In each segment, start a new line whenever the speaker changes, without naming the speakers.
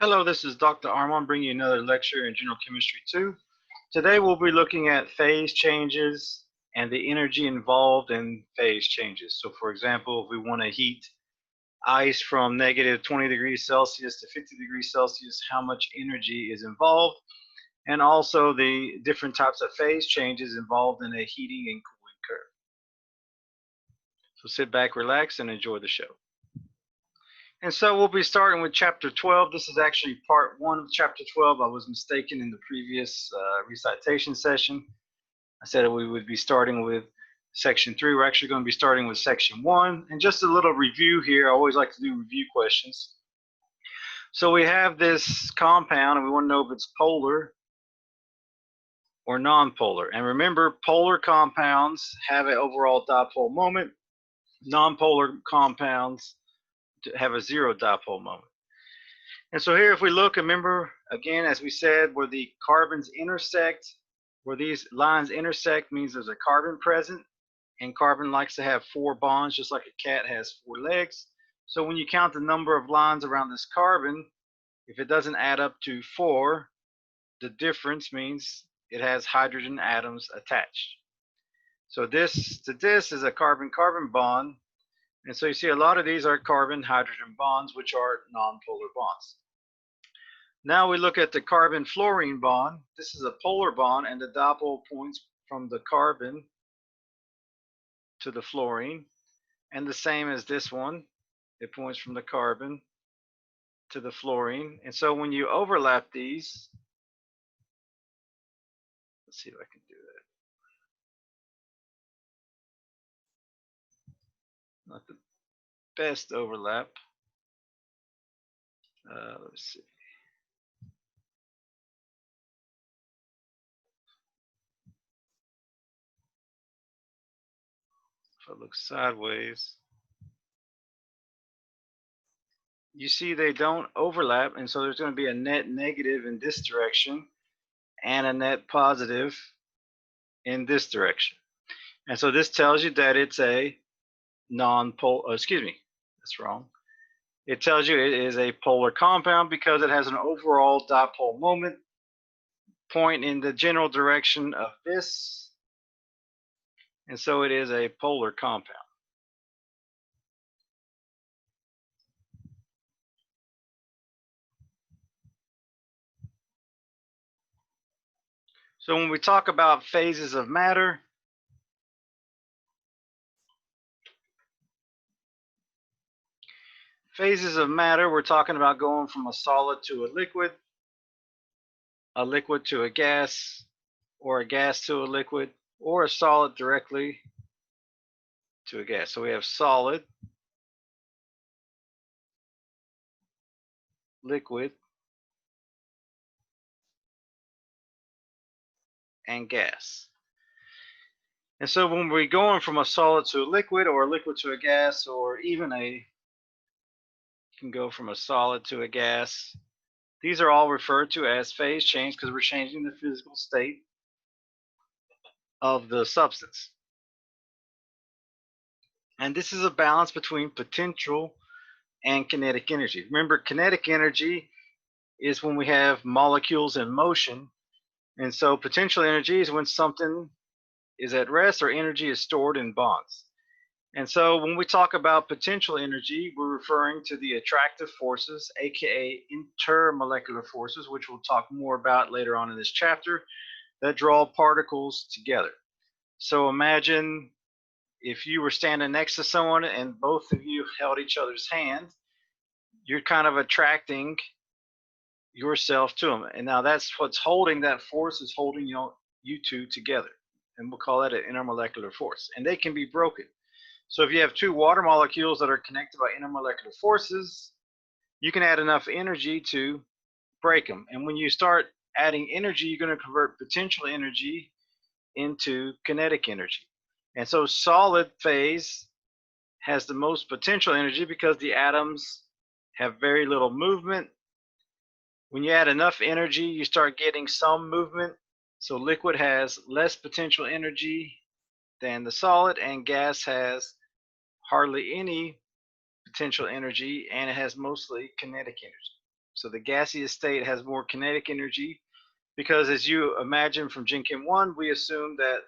Hello, this is Dr. Armand bringing you another lecture in General Chemistry 2. Today we'll be looking at phase changes and the energy involved in phase changes. So for example, if we want to heat ice from negative 20 degrees Celsius to 50 degrees Celsius, how much energy is involved, and also the different types of phase changes involved in a heating and cooling curve. So sit back, relax, and enjoy the show. And so we'll be starting with chapter 12. This is actually part 1 of chapter 12. I was mistaken in the previous recitation session. I said we would be starting with section 3. We're actually going to be starting with section 1. And just a little review here. I always like to do review questions. So we have this compound, and we want to know if it's polar or nonpolar. And remember, polar compounds have an overall dipole moment. Nonpolar compounds have a zero dipole moment. And so here, if we look, remember, again, as we said, where the carbons intersect, where these lines intersect means there's a carbon present, and carbon likes to have 4 bonds, just like a cat has 4 legs. So when you count the number of lines around this carbon, if it doesn't add up to 4, the difference means it has hydrogen atoms attached. So this to this is a carbon-carbon bond. And so you see a lot of these are carbon-hydrogen bonds, which are nonpolar bonds. Now we look at the carbon-fluorine bond. This is a polar bond, and the dipole points from the carbon to the fluorine. And the same as this one, it points from the carbon to the fluorine. And so when you overlap these, let's see if I can do that. Not the best overlap. Let's see. If I look sideways, you see they don't overlap, and so there's going to be a net negative in this direction and a net positive in this direction. And so this tells you that it's a non-polar, excuse me, that's wrong. It tells you it is a polar compound because it has an overall dipole moment point in the general direction of this, and so it is a polar compound. So when we talk about phases of matter, we're talking about going from a solid to a liquid to a gas, or a gas to a liquid, or a solid directly to a gas. So we have solid, liquid, and gas. And so when we're going from a solid to a liquid, or a liquid to a gas, or even you can go from a solid to a gas, these are all referred to as phase change because we're changing the physical state of the substance. And this is a balance between potential and kinetic energy. Remember, kinetic energy is when we have molecules in motion, and so potential energy is when something is at rest or energy is stored in bonds. And so when we talk about potential energy, we're referring to the attractive forces, aka intermolecular forces, which we'll talk more about later on in this chapter, that draw particles together. So imagine if you were standing next to someone and both of you held each other's hand, you're kind of attracting yourself to them. And now that's what's holding that force, is holding you two together. And we'll call that an intermolecular force. And they can be broken. So if you have 2 water molecules that are connected by intermolecular forces, you can add enough energy to break them. And when you start adding energy, you're going to convert potential energy into kinetic energy. And so solid phase has the most potential energy because the atoms have very little movement. When you add enough energy, you start getting some movement. So liquid has less potential energy than the solid, and gas has hardly any potential energy, and it has mostly kinetic energy. So the gaseous state has more kinetic energy because, as you imagine from Gen Chem 1, we assume that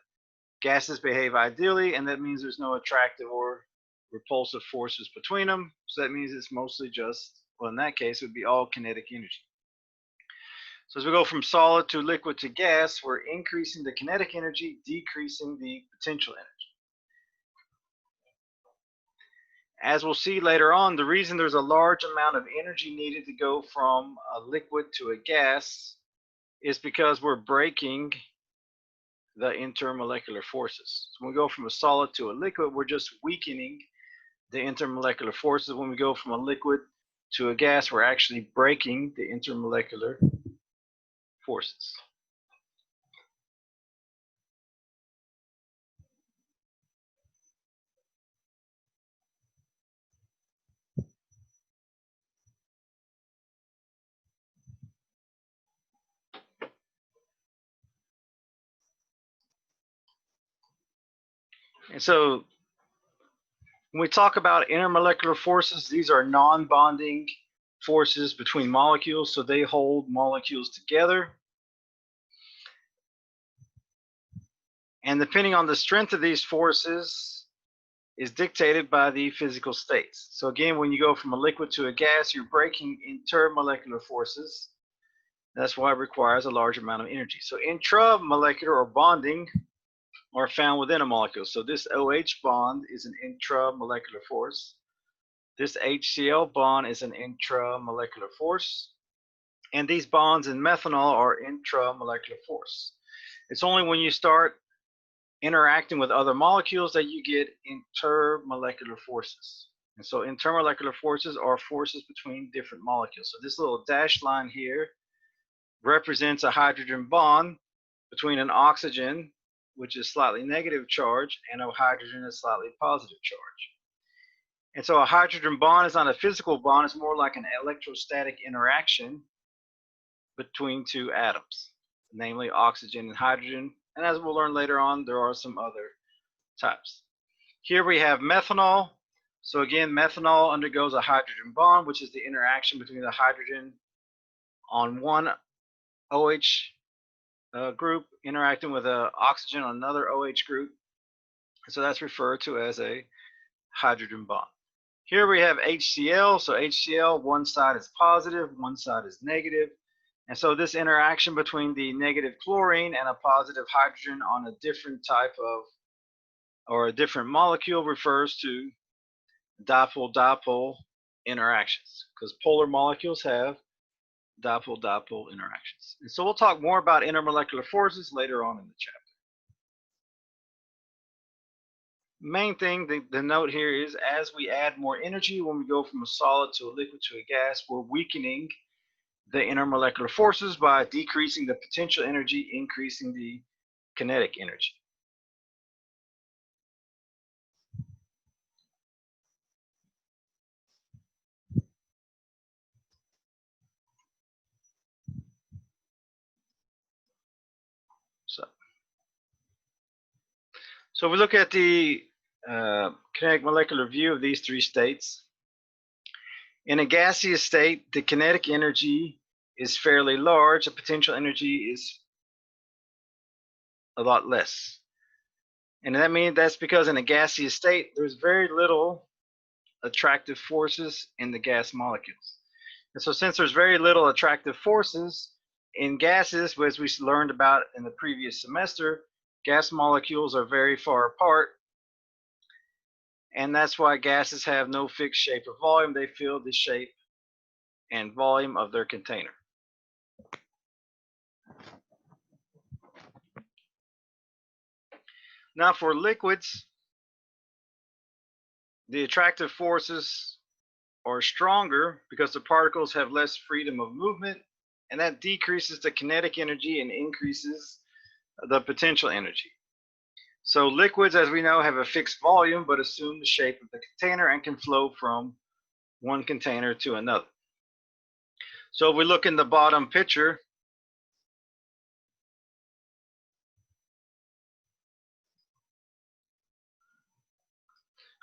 gases behave ideally, and that means there's no attractive or repulsive forces between them. So that means it's mostly just, well, in that case, it would be all kinetic energy. So as we go from solid to liquid to gas, we're increasing the kinetic energy, decreasing the potential energy. As we'll see later on, the reason there's a large amount of energy needed to go from a liquid to a gas is because we're breaking the intermolecular forces. So when we go from a solid to a liquid, we're just weakening the intermolecular forces. When we go from a liquid to a gas, we're actually breaking the intermolecular forces. And so when we talk about intermolecular forces, these are non-bonding forces between molecules, so they hold molecules together. And depending on the strength of these forces is dictated by the physical states. So again, when you go from a liquid to a gas, you're breaking intermolecular forces. That's why it requires a large amount of energy. So intramolecular or bonding are found within a molecule. So this OH bond is an intramolecular force. This HCl bond is an intramolecular force. And these bonds in methanol are intramolecular force. It's only when you start interacting with other molecules that you get intermolecular forces. And so intermolecular forces are forces between different molecules. So this little dashed line here represents a hydrogen bond between an oxygen, which is slightly negative charge, and a hydrogen that's slightly positive charge. And so a hydrogen bond is not a physical bond, it's more like an electrostatic interaction between two atoms, namely oxygen and hydrogen. And as we'll learn later on, there are some other types. Here we have methanol. So again, methanol undergoes a hydrogen bond, which is the interaction between the hydrogen on one OH group interacting with an oxygen on another OH group. So that's referred to as a hydrogen bond. Here we have HCl. So HCl, one side is positive, one side is negative. And so this interaction between the negative chlorine and a positive hydrogen on a different type of, or a different molecule, refers to dipole-dipole interactions, because polar molecules have dipole-dipole interactions. And so we'll talk more about intermolecular forces later on in the chapter. Main thing the note here is, as we add more energy, when we go from a solid to a liquid to a gas, we're weakening the intermolecular forces by decreasing the potential energy, increasing the kinetic energy. So if we look at the kinetic molecular view of these three states. In a gaseous state, the kinetic energy is fairly large, the potential energy is a lot less. And that's because in a gaseous state, there's very little attractive forces in the gas molecules. And so since there's very little attractive forces in gases, as we learned about in the previous semester, gas molecules are very far apart. And that's why gases have no fixed shape or volume. They fill the shape and volume of their container. Now for liquids, the attractive forces are stronger because the particles have less freedom of movement, and that decreases the kinetic energy and increases the potential energy. So liquids, as we know, have a fixed volume but assume the shape of the container and can flow from one container to another. So if we look in the bottom picture,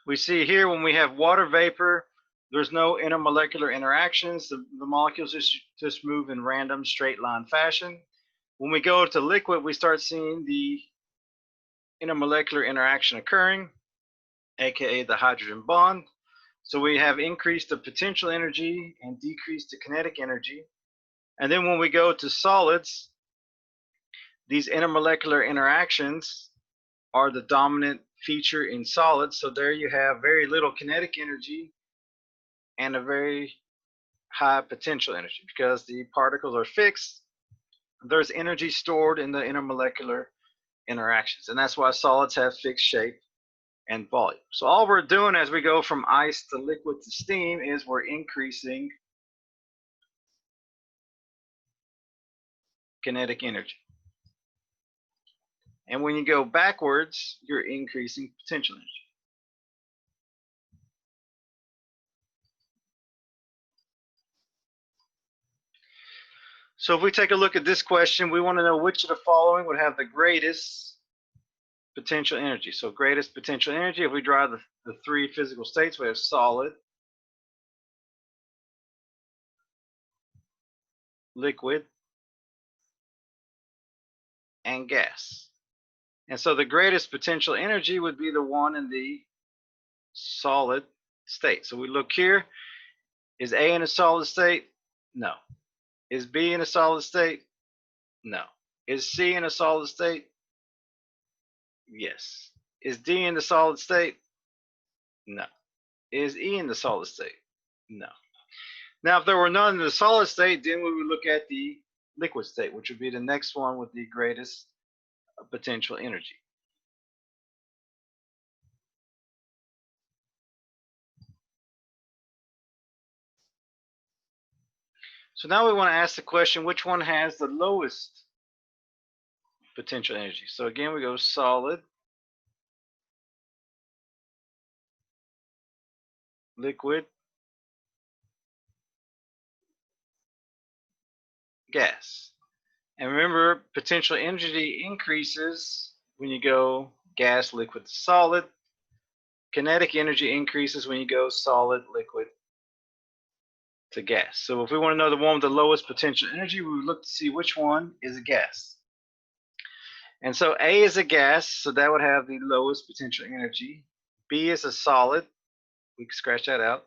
we see here when we have water vapor, There's no intermolecular interactions. The molecules just move in random straight line fashion. When we go to liquid, we start seeing the intermolecular interaction occurring, aka the hydrogen bond. So we have increased the potential energy and decreased the kinetic energy. And then when we go to solids, these intermolecular interactions are the dominant feature in solids. So there you have very little kinetic energy and a very high potential energy because the particles are fixed. There's energy stored in the intermolecular interactions, and that's why solids have fixed shape and volume. So all we're doing as we go from ice to liquid to steam is we're increasing kinetic energy. And when you go backwards, you're increasing potential energy. So if we take a look at this question, we want to know which of the following would have the greatest potential energy. So greatest potential energy, if we draw the three physical states, we have solid, liquid, and gas. And so the greatest potential energy would be the one in the solid state. So we look here, is A in a solid state? No. Is B in a solid state? No. Is C in a solid state? Yes. Is D in the solid state? No. Is E in the solid state? No. Now, if there were none in the solid state, then we would look at the liquid state, which would be the next one with the greatest potential energy. So now we want to ask the question, which one has the lowest potential energy? So again, we go solid, liquid, gas. And remember, potential energy increases when you go gas, liquid, solid. Kinetic energy increases when you go solid, liquid to gas. So if we want to know the one with the lowest potential energy, we would look to see which one is a gas. And so A is a gas, so that would have the lowest potential energy. B is a solid, we can scratch that out.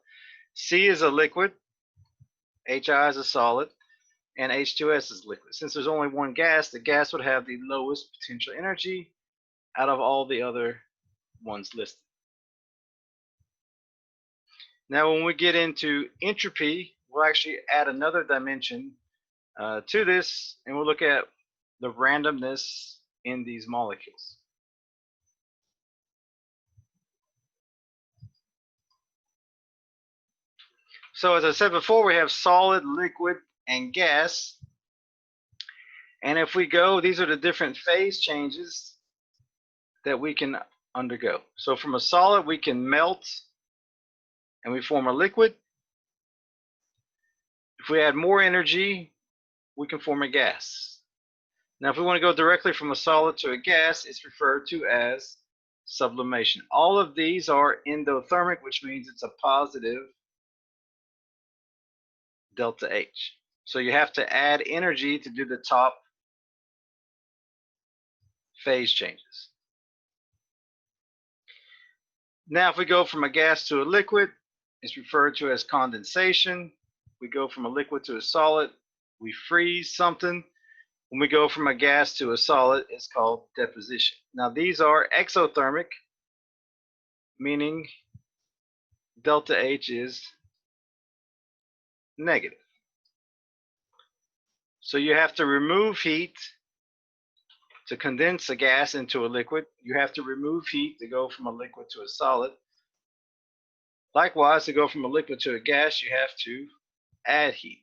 C is a liquid, HI is a solid, and H2S is liquid. Since there's only one gas, the gas would have the lowest potential energy out of all the other ones listed. Now when we get into entropy, we'll actually add another dimension to this, and we'll look at the randomness in these molecules. So as I said before, we have solid, liquid, and gas. And if we go, these are the different phase changes that we can undergo. So from a solid, we can melt and we form a liquid. If we add more energy, we can form a gas. Now, if we want to go directly from a solid to a gas, it's referred to as sublimation. All of these are endothermic, which means it's a positive delta H. So you have to add energy to do the top phase changes. Now, if we go from a gas to a liquid, it's referred to as condensation. We go from a liquid to a solid, we freeze something. When we go from a gas to a solid, it's called deposition. Now, these are exothermic, meaning delta H is negative. So you have to remove heat to condense a gas into a liquid. You have to remove heat to go from a liquid to a solid. Likewise, to go from a liquid to a gas, you have to add heat.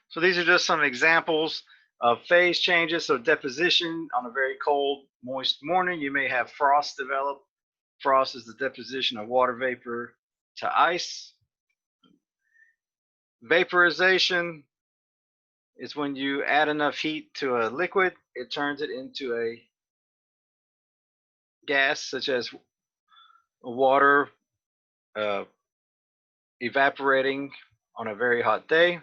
So these are just some examples of phase changes. So deposition on a very cold, moist morning, you may have frost develop. Frost is the deposition of water vapor to ice. Vaporization, is when you add enough heat to a liquid, it turns it into a gas, such as water uh, evaporating on a very hot day.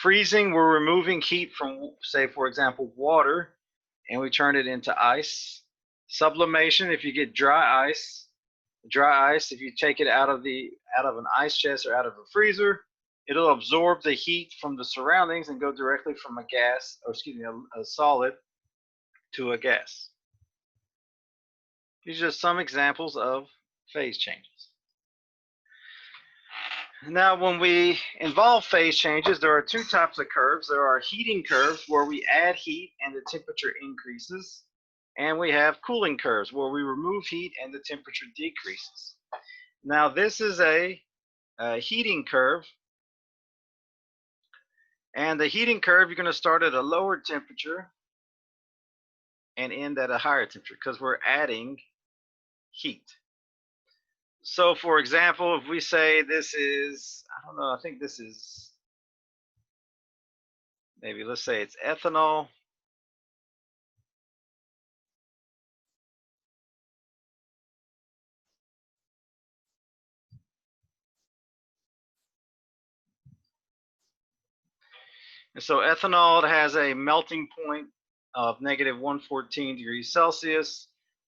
Freezing, we're removing heat from, say, for example, water, and we turn it into ice. Sublimation, if you get dry ice, if you take it out of an ice chest or out of a freezer, it'll absorb the heat from the surroundings and go directly from a gas, or excuse me, a solid to a gas. These are just some examples of phase changes. Now, when we involve phase changes, there are two types of curves. There are heating curves where we add heat and the temperature increases, and we have cooling curves where we remove heat and the temperature decreases. Now, this is a heating curve, and the heating curve, you're going to start at a lower temperature and end at a higher temperature because we're adding heat. So, for example, if we say this is, I don't know, I think this is, maybe let's say it's ethanol. And so ethanol has a melting point of negative 114 degrees Celsius,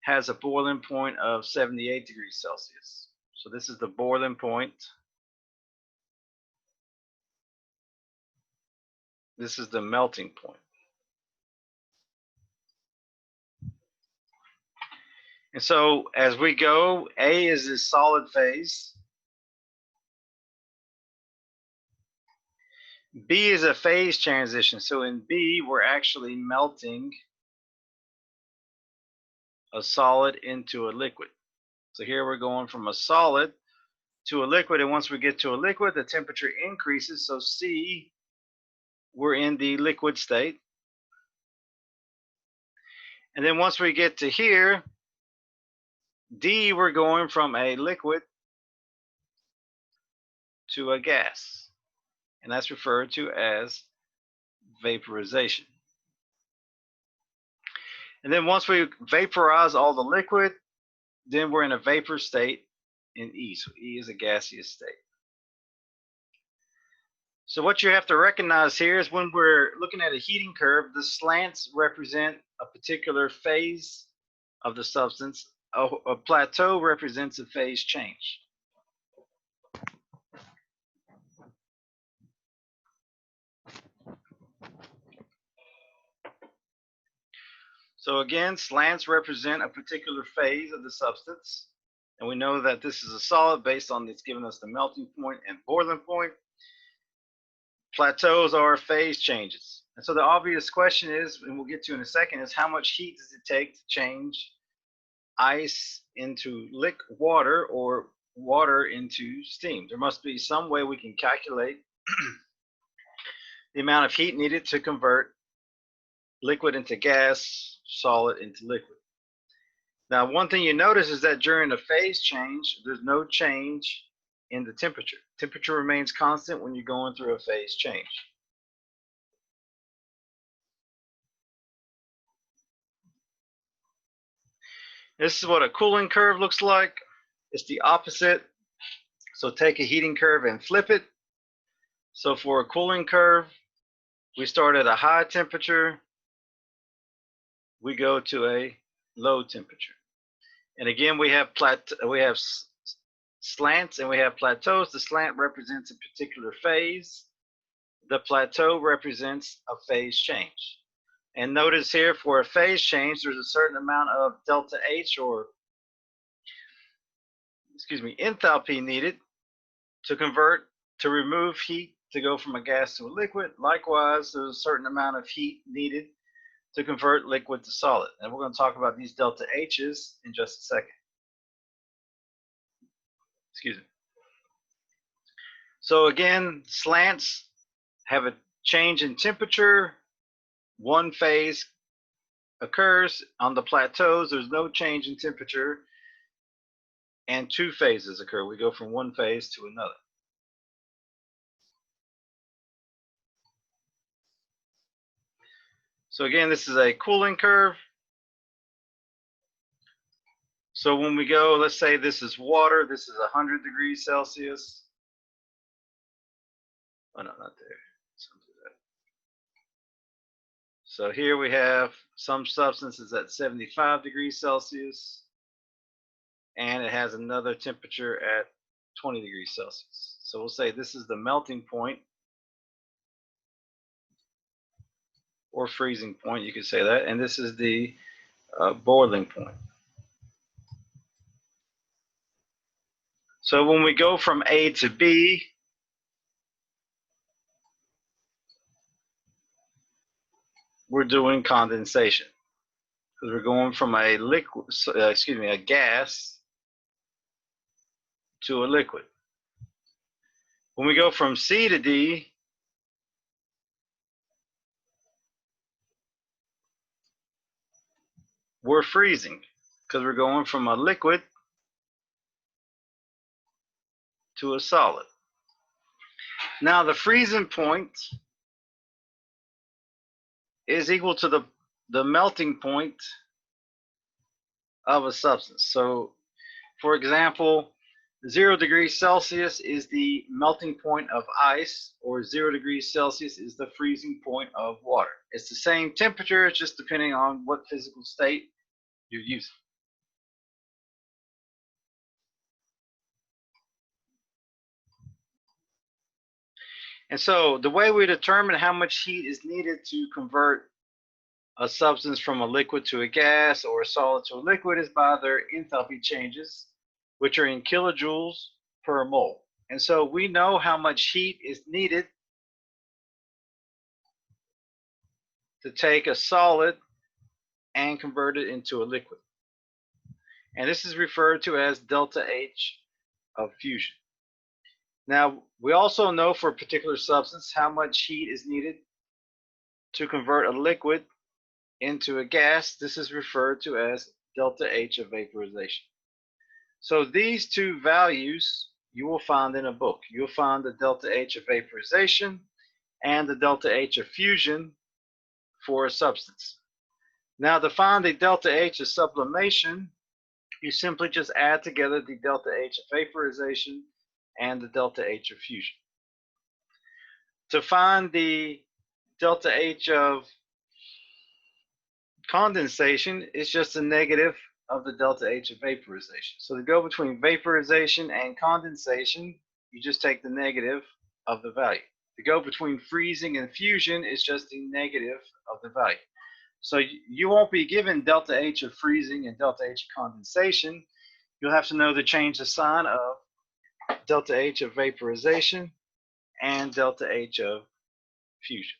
has a boiling point of 78 degrees Celsius. So this is the boiling point. This is the melting point. And so as we go, A is a solid phase. B is a phase transition. So in B, we're actually melting a solid into a liquid. So here we're going from a solid to a liquid, and once we get to a liquid, the temperature increases. So C, we're in the liquid state. And then once we get to here, D, we're going from a liquid to a gas, and that's referred to as vaporization. And then once we vaporize all the liquid, then we're in a vapor state in E. So E is a gaseous state. So what you have to recognize here is when we're looking at a heating curve, the slants represent a particular phase of the substance. A plateau represents a phase change. So again, slants represent a particular phase of the substance. And we know that this is a solid based on it's giving us the melting point and boiling point. Plateaus are phase changes. And so the obvious question is, and we'll get to in a second, is how much heat does it take to change ice into liquid water or water into steam? There must be some way we can calculate the amount of heat needed to convert liquid into gas, solid into liquid. Now, one thing you notice is that during a phase change, there's no change in the temperature. Temperature remains constant when you're going through a phase change. This is what a cooling curve looks like. It's the opposite. So take a heating curve and flip it. So for a cooling curve, we start at a high temperature, we go to a low temperature. And again, we have slants and we have plateaus. The slant represents a particular phase. The plateau represents a phase change. And notice here, for a phase change, there's a certain amount of delta H, or enthalpy needed to remove heat to go from a gas to a liquid. Likewise, there's a certain amount of heat needed to convert liquid to solid. And we're going to talk about these delta H's in just a second. Excuse me. So again, slants have a change in temperature. One phase occurs. On the plateaus, there's no change in temperature, and two phases occur. We go from one phase to another. So again, this is a cooling curve. So when we go, let's say this is water, this is 100 degrees Celsius. Oh no, not there. So here we have some substances at 75 degrees Celsius, and it has another temperature at 20 degrees Celsius. So we'll say this is the melting point or freezing point, you could say that, and this is the boiling point. So when we go from A to B, we're doing condensation because we're going from a liquid, a gas to a liquid. When we go from C to D, we're freezing because we're going from a liquid to a solid. Now the freezing point is equal to the melting point of a substance. So for example, 0 degrees Celsius is the melting point of ice, or 0 degrees Celsius is the freezing point of water. It's the same temperature, it's just depending on what physical state you're using. And so the way we determine how much heat is needed to convert a substance from a liquid to a gas or a solid to a liquid is by their enthalpy changes, which are in kilojoules per mole. And so we know how much heat is needed to take a solid and convert it into a liquid. And this is referred to as delta H of fusion. Now, we also know for a particular substance how much heat is needed to convert a liquid into a gas. This is referred to as delta H of vaporization. So these two values you will find in a book. You'll find the delta H of vaporization and the delta H of fusion for a substance. Now to find the delta H of sublimation, you simply just add together the delta H of vaporization and the delta H of fusion. To find the delta H of condensation, it's just a negative of the delta H of vaporization. So to go between vaporization and condensation, you just take the negative of the value. To go between freezing and fusion is just the negative of the value. So you won't be given delta H of freezing and delta H of condensation. You'll have to know to change the sign of delta H of vaporization and delta H of fusion.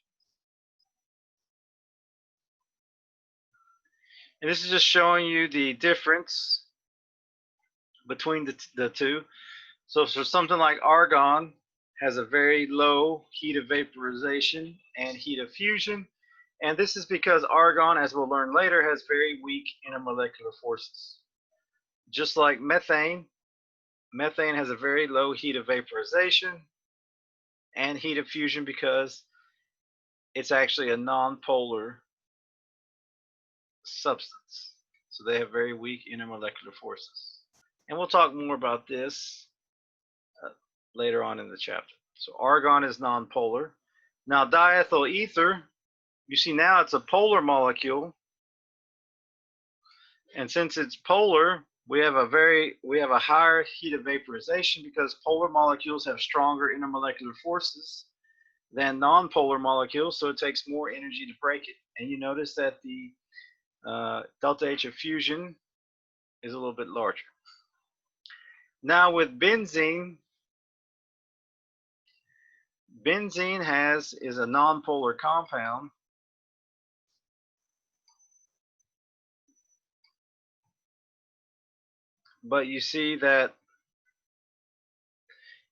And this is just showing you the difference between the two. So for something like argon has a very low heat of vaporization and heat of fusion. And this is because argon, as we'll learn later, has very weak intermolecular forces. Just like methane, methane has a very low heat of vaporization and heat of fusion because it's actually a non-polar substance. So they have very weak intermolecular forces. And we'll talk more about this later on in the chapter. So argon is nonpolar. Now diethyl ether, you see now it's a polar molecule. And since it's polar, we have a higher heat of vaporization because polar molecules have stronger intermolecular forces than nonpolar molecules, so it takes more energy to break it. And you notice that the delta H of fusion is a little bit larger. Now with benzene, benzene is a nonpolar compound, but you see that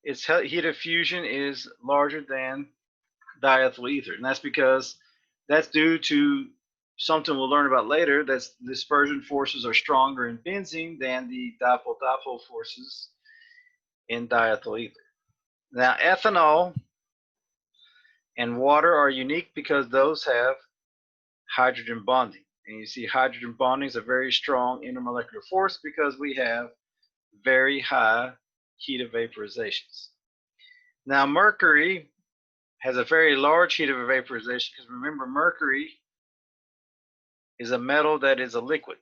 its heat of fusion is larger than diethyl ether, and that's due to something we'll learn about later. That's the dispersion forces are stronger in benzene than the dipole-dipole forces in diethyl ether. Now ethanol and water are unique because those have hydrogen bonding. And you see hydrogen bonding is a very strong intermolecular force because we have very high heat of vaporizations. Now mercury has a very large heat of vaporization because remember mercury is a metal that is a liquid.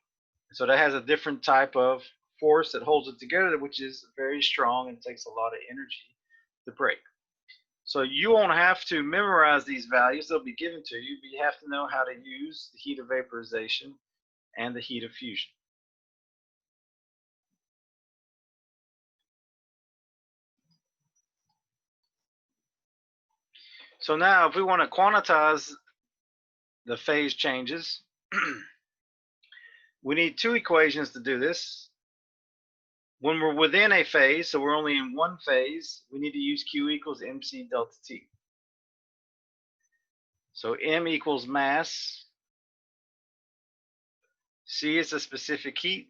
So that has a different type of force that holds it together, which is very strong and takes a lot of energy to break. So you won't have to memorize these values. They'll be given to you, but you have to know how to use the heat of vaporization and the heat of fusion. So now if we want to quantize the phase changes, we need two equations to do this. When we're within a phase, so we're only in one phase, we need to use Q equals mc delta T. So M equals mass, C is the specific heat,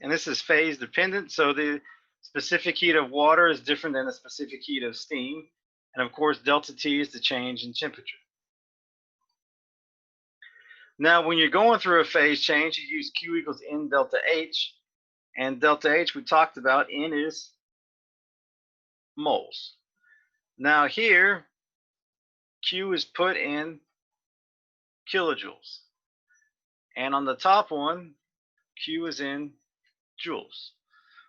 and this is phase dependent, so the specific heat of water is different than the specific heat of steam, and of course delta T is the change in temperature. Now when you're going through a phase change, you use Q equals N delta H, and delta H we talked about, N is moles. Now here, Q is put in kilojoules, and on the top one, Q is in joules.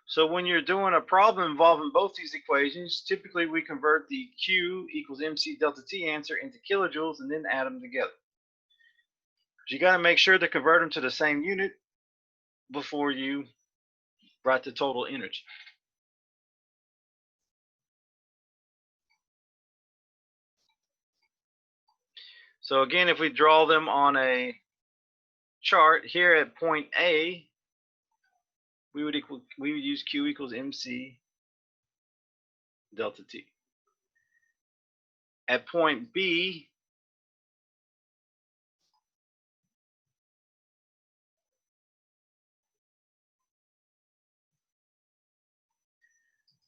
So when you're doing a problem involving both these equations, typically we convert the Q equals mc delta T answer into kilojoules and then add them together. But you got to make sure to convert them to the same unit before you write the total energy. So again, if we draw them on a chart here at point A, we would use Q equals mc delta T. At point B,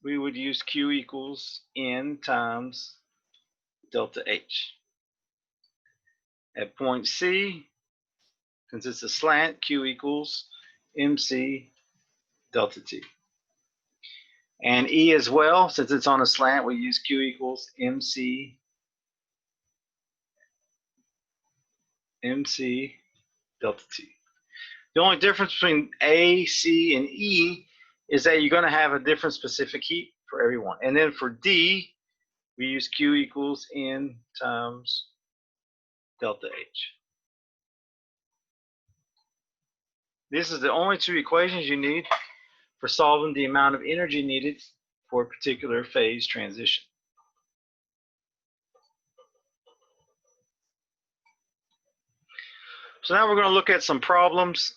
we would use Q equals N times delta H. At point C, since it's a slant, Q equals mc delta T. And E as well, since it's on a slant, we use Q equals mc delta T. The only difference between A, C, and E is that you're going to have a different specific heat for everyone. And then for D, we use Q equals N times delta H. This is the only two equations you need for solving the amount of energy needed for a particular phase transition. So now we're going to look at some problems.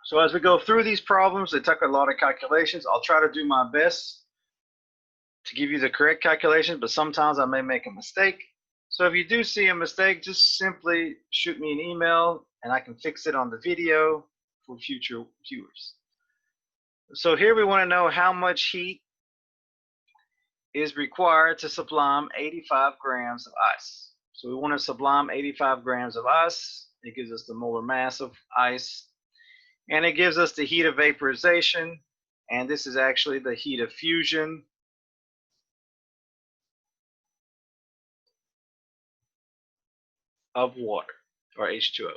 So as we go through these problems, they take a lot of calculations. I'll try to do my best to give you the correct calculations, but sometimes I may make a mistake. So if you do see a mistake, just simply shoot me an email and I can fix it on the video for future viewers. So here we want to know how much heat is required to sublime 85 grams of ice. So we want to sublime 85 grams of ice. It gives us the molar mass of ice, and it gives us the heat of vaporization, and this is actually the heat of fusion of water, or H2O.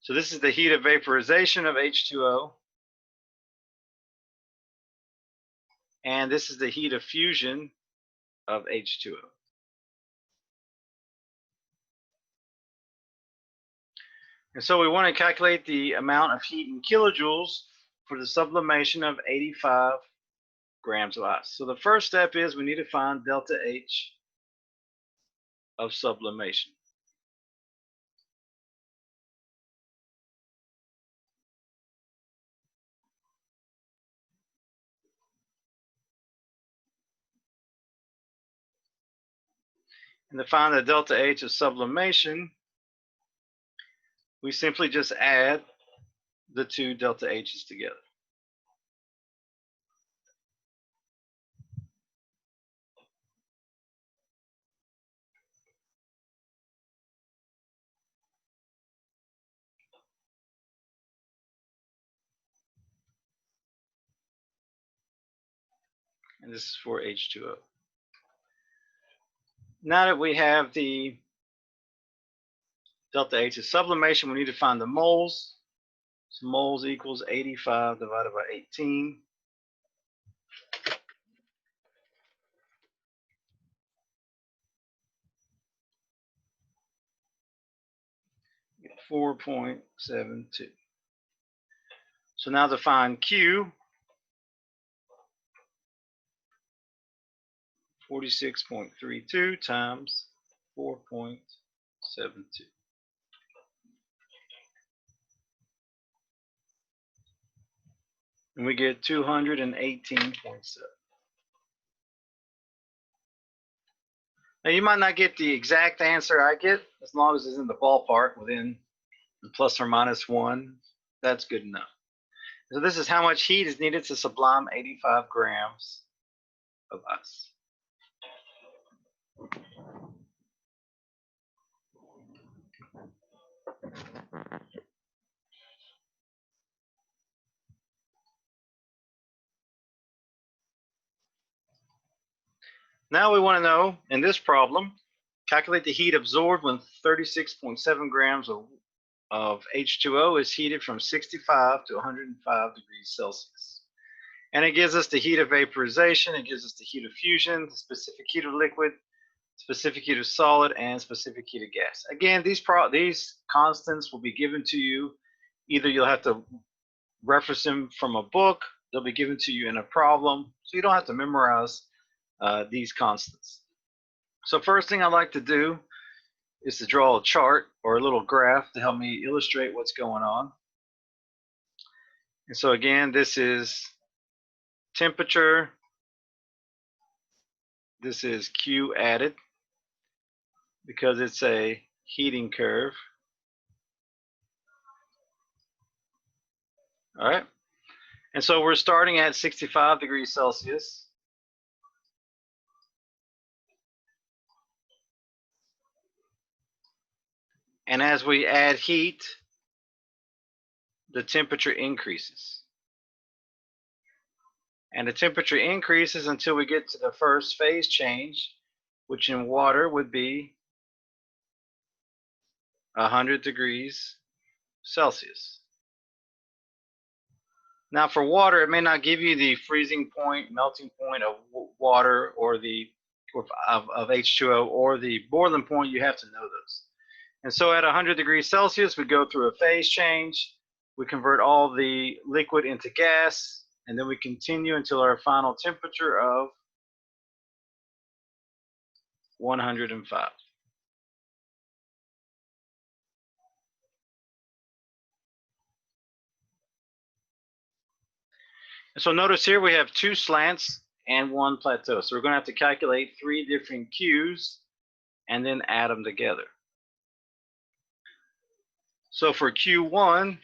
So this is the heat of vaporization of H2O, and this is the heat of fusion of H2O. And so we want to calculate the amount of heat in kilojoules for the sublimation of 85 grams of ice. So the first step is we need to find delta H of sublimation. And to find the delta H of sublimation, we simply just add the two delta H's together. And this is for H2O. Now that we have the delta H is sublimation, we need to find the moles. So moles equals 85 divided by 18. 4.72. So now to find Q, 46.32 times 4.72. And we get 218.7. Now you might not get the exact answer I get, as long as it's in the ballpark within plus or minus 1. That's good enough. So this is how much heat is needed to sublime 85 grams of ice. Now we want to know, in this problem, calculate the heat absorbed when 36.7 grams of H2O is heated from 65 to 105 degrees Celsius. And it gives us the heat of vaporization, it gives us the heat of fusion, the specific heat of liquid, specific heat of solid, and specific heat of gas. Again, these constants will be given to you. Either you'll have to reference them from a book, they'll be given to you in a problem, so you don't have to memorize these constants. So first thing I like to do is to draw a chart or a little graph to help me illustrate what's going on. And so again, this is temperature, this is Q added, because it's a heating curve. All right. And so we're starting at 65 degrees Celsius. And as we add heat, the temperature increases. And the temperature increases until we get to the first phase change, which in water would be 100 degrees Celsius. Now for water, it may not give you the freezing point, melting point of water or of H2O or the boiling point. You have to know those. And so at 100 degrees Celsius, we go through a phase change. We convert all the liquid into gas, and then we continue until our final temperature of 105. And so notice here we have 2 slants and 1 plateau. So we're going to have to calculate 3 different Qs and then add them together. So for Q1,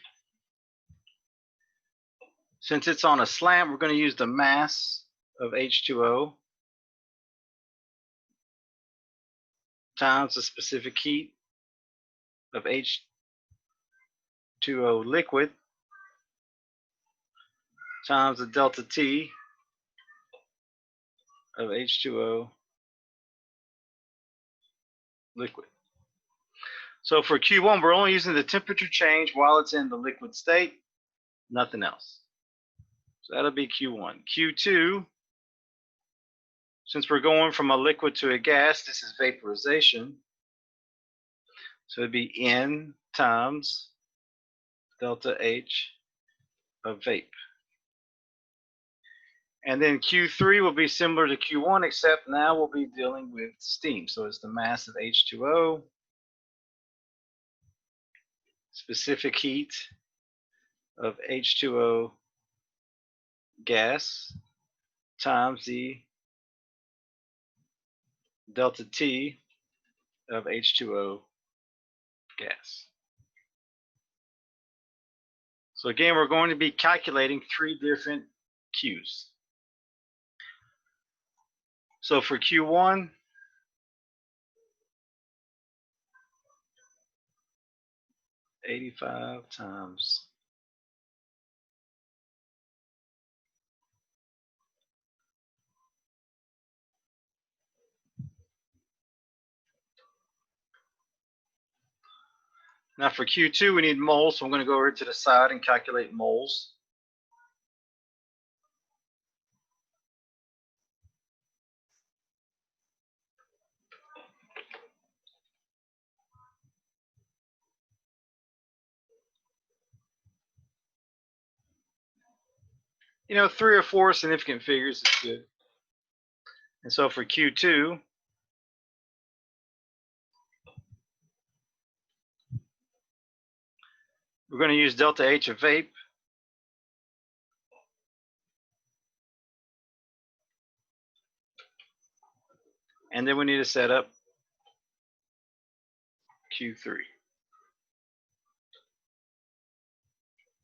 since it's on a slant, we're going to use the mass of H2O times the specific heat of H2O liquid times the delta T of H2O liquid. So for Q1, we're only using the temperature change while it's in the liquid state, nothing else. So that'll be Q1. Q2, since we're going from a liquid to a gas, this is vaporization. So it'd be N times delta H of vape. And then Q3 will be similar to Q1, except now we'll be dealing with steam. So it's the mass of H2O, specific heat of H2O gas times the delta T of H2O gas. So again, we're going to be calculating 3 different Qs. So for Q1, $85 times Now for Q2, we need moles, so I'm going to go over to the side and calculate moles. You know, 3 or 4 significant figures is good. And so for Q2, we're going to use delta H of vape. And then we need to set up Q3.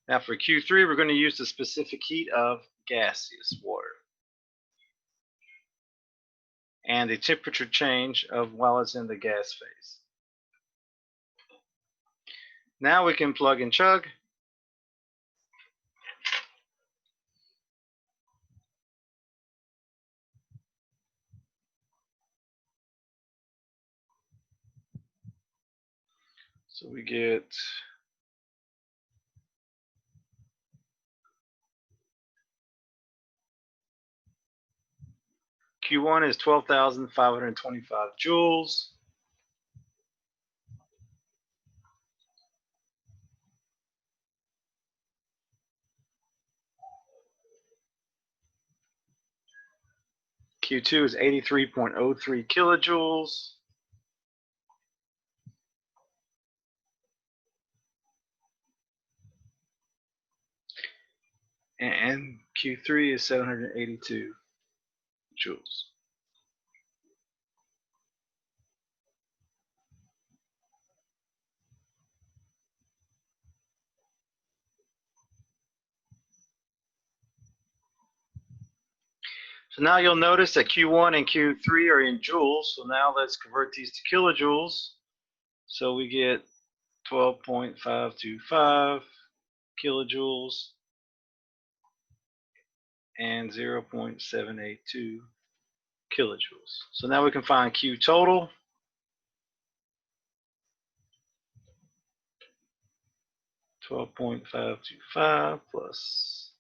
Now for Q3, we're going to use the specific heat of gaseous water and the temperature change of while it's in the gas phase. Now we can plug and chug. So we get Q1 is 12,525 joules. Q2 is 83.03 kilojoules. And Q3 is 782 joules. So now you'll notice that Q1 and Q3 are in joules. So now let's convert these to kilojoules. So we get 12.525 kilojoules and 0.782 kilojoules. So now we can find Q total. $12.525 plus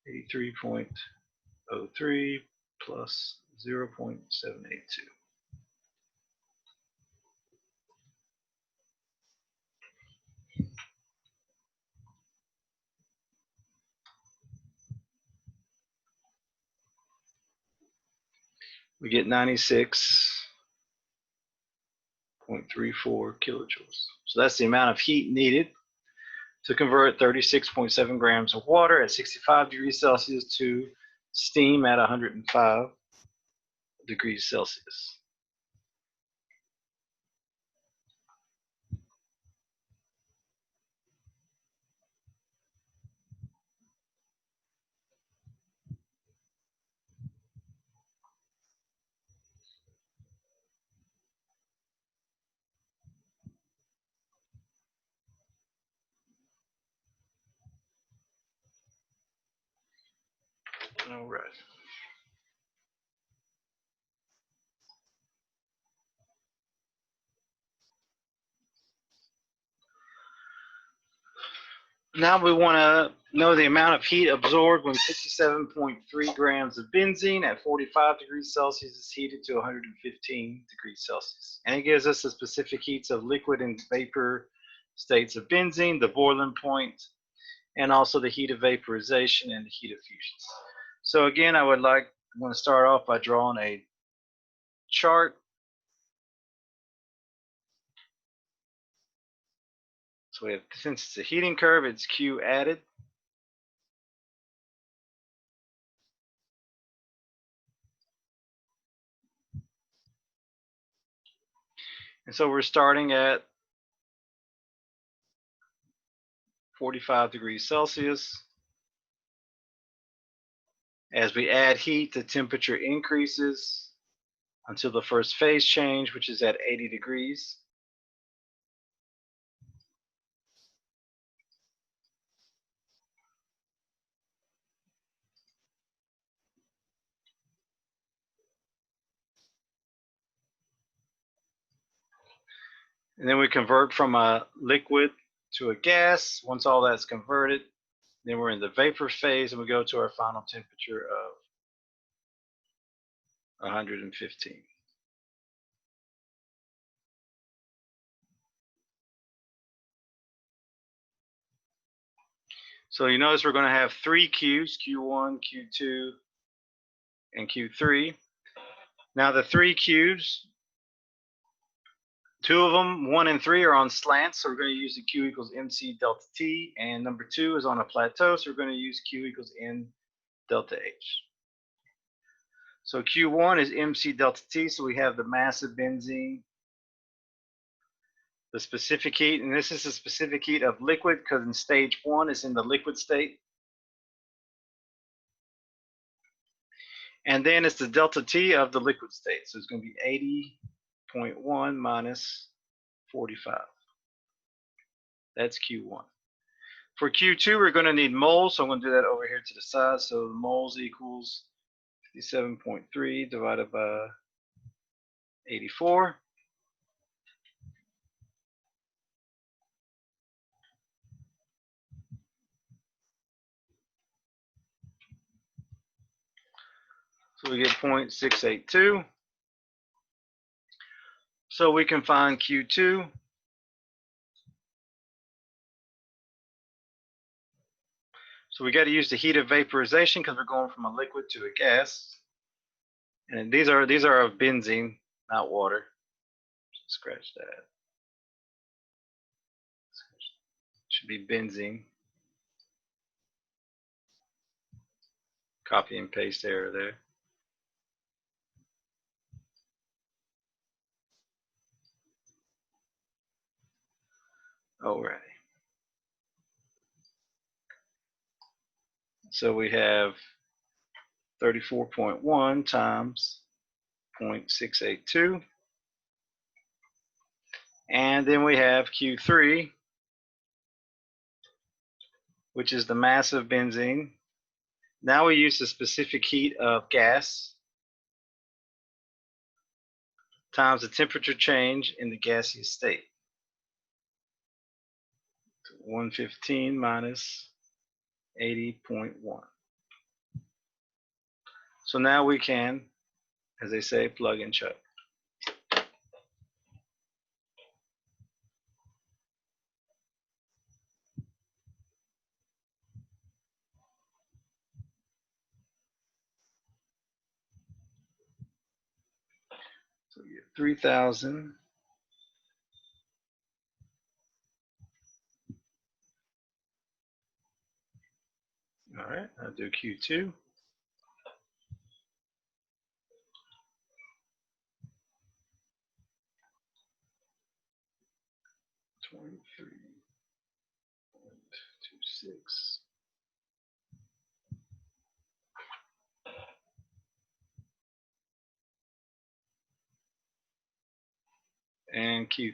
83.03 plus 0.782. We get 96.34 kilojoules. So that's the amount of heat needed to convert 36.7 grams of water at 65 degrees Celsius to steam at 105 degrees Celsius. All right. Now we want to know the amount of heat absorbed when 57.3 grams of benzene at 45 degrees Celsius is heated to 115 degrees Celsius. And it gives us the specific heats of liquid and vapor states of benzene, the boiling point, and also the heat of vaporization and the heat of fusion. So again, I want to start off by drawing a chart. So we have, since it's a heating curve, it's Q added. And so we're starting at 45 degrees Celsius. As we add heat, the temperature increases until the first phase change, which is at 80 degrees. And then we convert from a liquid to a gas. Once all that's converted, then we're in the vapor phase and we go to our final temperature of 115. So you notice we're going to have three Qs, Q1, Q2, and Q3. Now the three Qs, two of them, 1 and 3, are on slants, so we're going to use the Q equals MC delta T, and number 2 is on a plateau, so we're going to use Q equals N delta H. So Q1 is MC delta T, so we have the mass of benzene, the specific heat, and this is the specific heat of liquid because in stage 1 it's in the liquid state. And then it's the delta T of the liquid state, so it's going to be 80.1 minus 45. That's Q1. For Q2, we're going to need moles, so I'm going to do that over here to the side. So moles equals 57.3 divided by 84. So we get 0.682. So we can find Q2. So we got to use the heat of vaporization because we're going from a liquid to a gas. And these are of benzene, not water. Scratch that. Should be benzene. Copy and paste error there. Alright. So we have 34.1 times 0.682. And then we have Q3, which is the mass of benzene. Now we use the specific heat of gas times the temperature change in the gaseous state. 115 minus 80.1. So now we can, as they say, plug and chug. So we get 3,000. All right, I'll do Q2. $23.26. And Q3.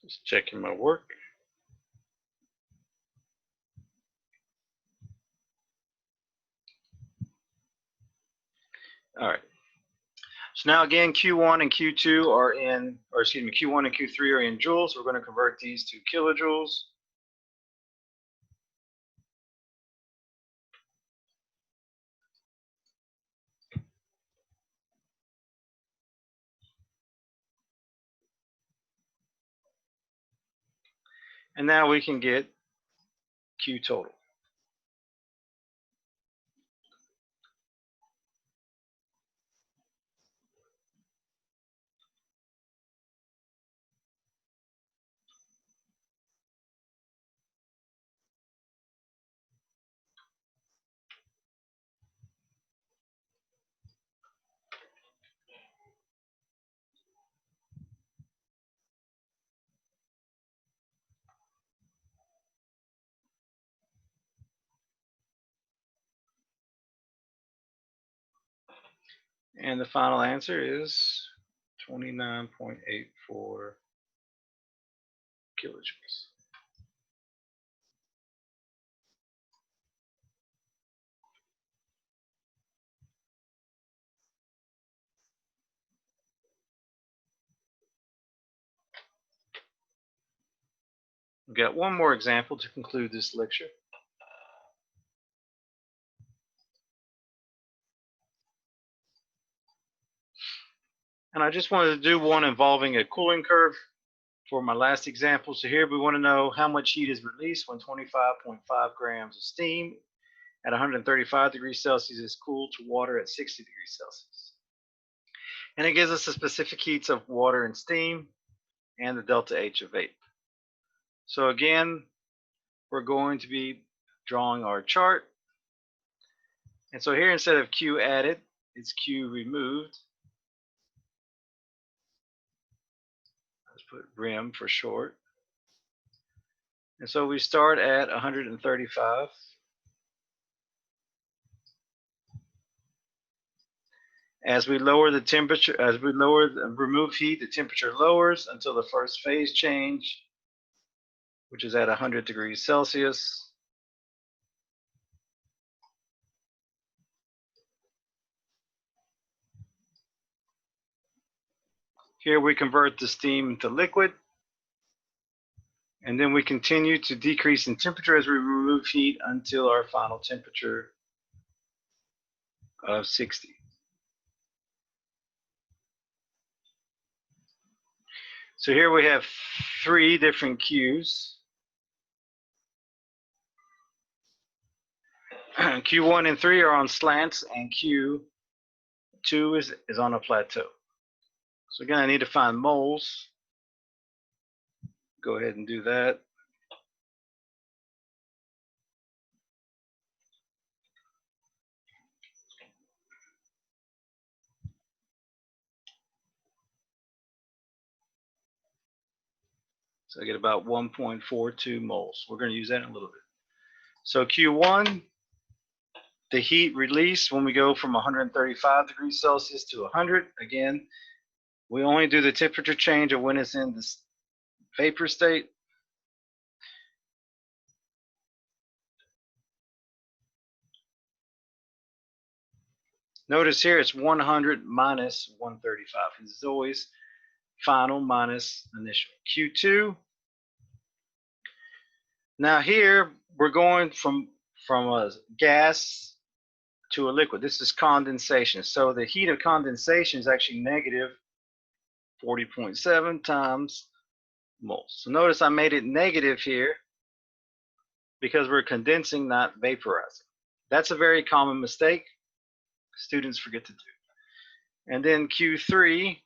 Just checking my work. All right. So now again, Q1 and Q2 are in, or excuse me, Q1 and Q3 are in joules. We're going to convert these to kilojoules. And now we can get Q total. And the final answer is 29.84 kilojoules. We've got one more example to conclude this lecture. And I just wanted to do one involving a cooling curve for my last example. So here we want to know how much heat is released when 25.5 grams of steam at 135 degrees Celsius is cooled to water at 60 degrees Celsius. And it gives us the specific heats of water and steam and the delta H of vapor. So again, we're going to be drawing our chart. And so here, instead of Q added, it's Q removed. Let's put rem for short. And so we start at 135. As we lower the temperature, as we remove heat, the temperature lowers until the first phase change, which is at 100 degrees Celsius. Here we convert the steam into liquid, and then we continue to decrease in temperature as we remove heat until our final temperature of 60. So here we have 3 different Qs. Q1 and 3 are on slants, and Q2 is on a plateau. So again, I need to find moles. Go ahead and do that. So I get about 1.42 moles. We're going to use that in a little bit. So Q1, the heat released when we go from 135 degrees Celsius to 100. Again, we only do the temperature change of when it's in this vapor state. Notice here it's 100 minus 135. It's always final minus initial. Q2. Now here we're going from a gas to a liquid. This is condensation. So the heat of condensation is actually negative 40.7 times moles. So notice I made it negative here because we're condensing, not vaporizing. That's a very common mistake students forget to do. And then Q3,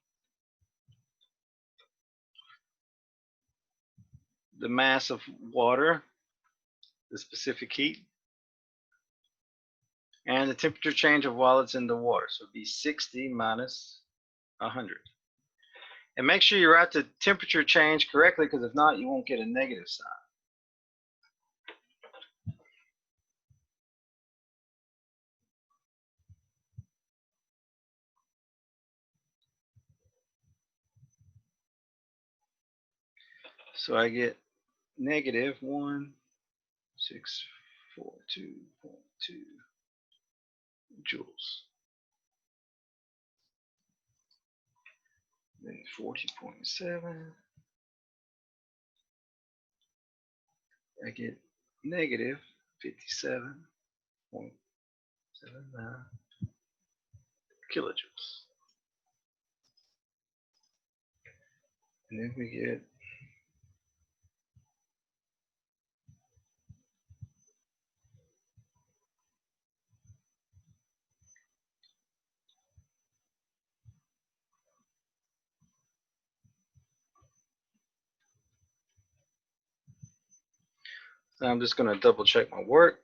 the mass of water, the specific heat, and the temperature change of while it's in the water. So it'd be 60 minus 100. And make sure you write the temperature change correctly, because if not, you won't get a negative sign. So I get negative 1642.2 joules. Then 40.7. I get negative 57.79 kilojoules. And then we get now I'm just going to double check my work.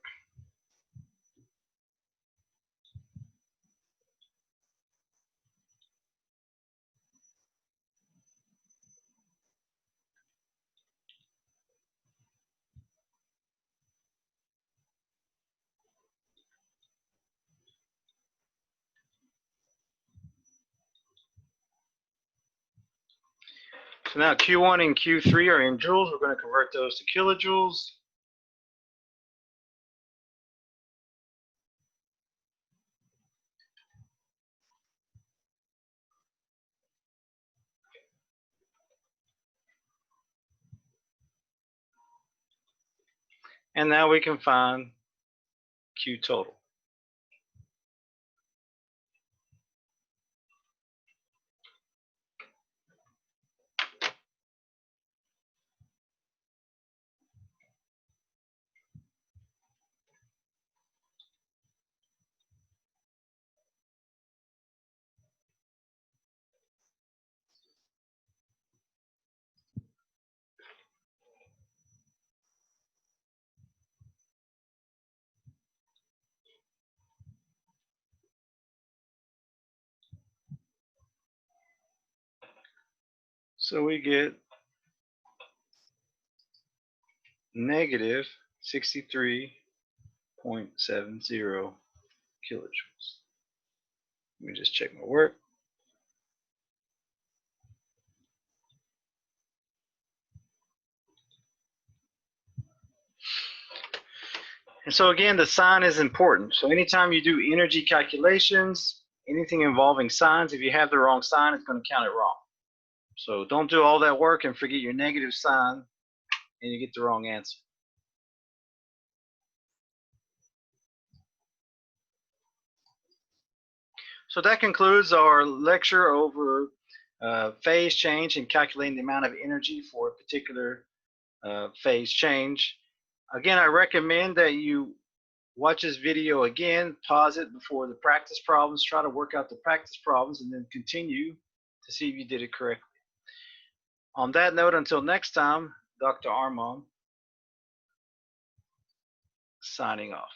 So now Q1 and Q3 are in joules. We're going to convert those to kilojoules. And now we can find Q total. So we get negative 63.70 kilojoules. Let me just check my work. And so again, the sign is important. So anytime you do energy calculations, anything involving signs, if you have the wrong sign, it's going to count it wrong. So don't do all that work and forget your negative sign and you get the wrong answer. So that concludes our lecture over phase change and calculating the amount of energy for a particular phase change. Again, I recommend that you watch this video again, pause it before the practice problems, try to work out the practice problems, and then continue to see if you did it correctly. On that note, until next time, Dr. Armand signing off.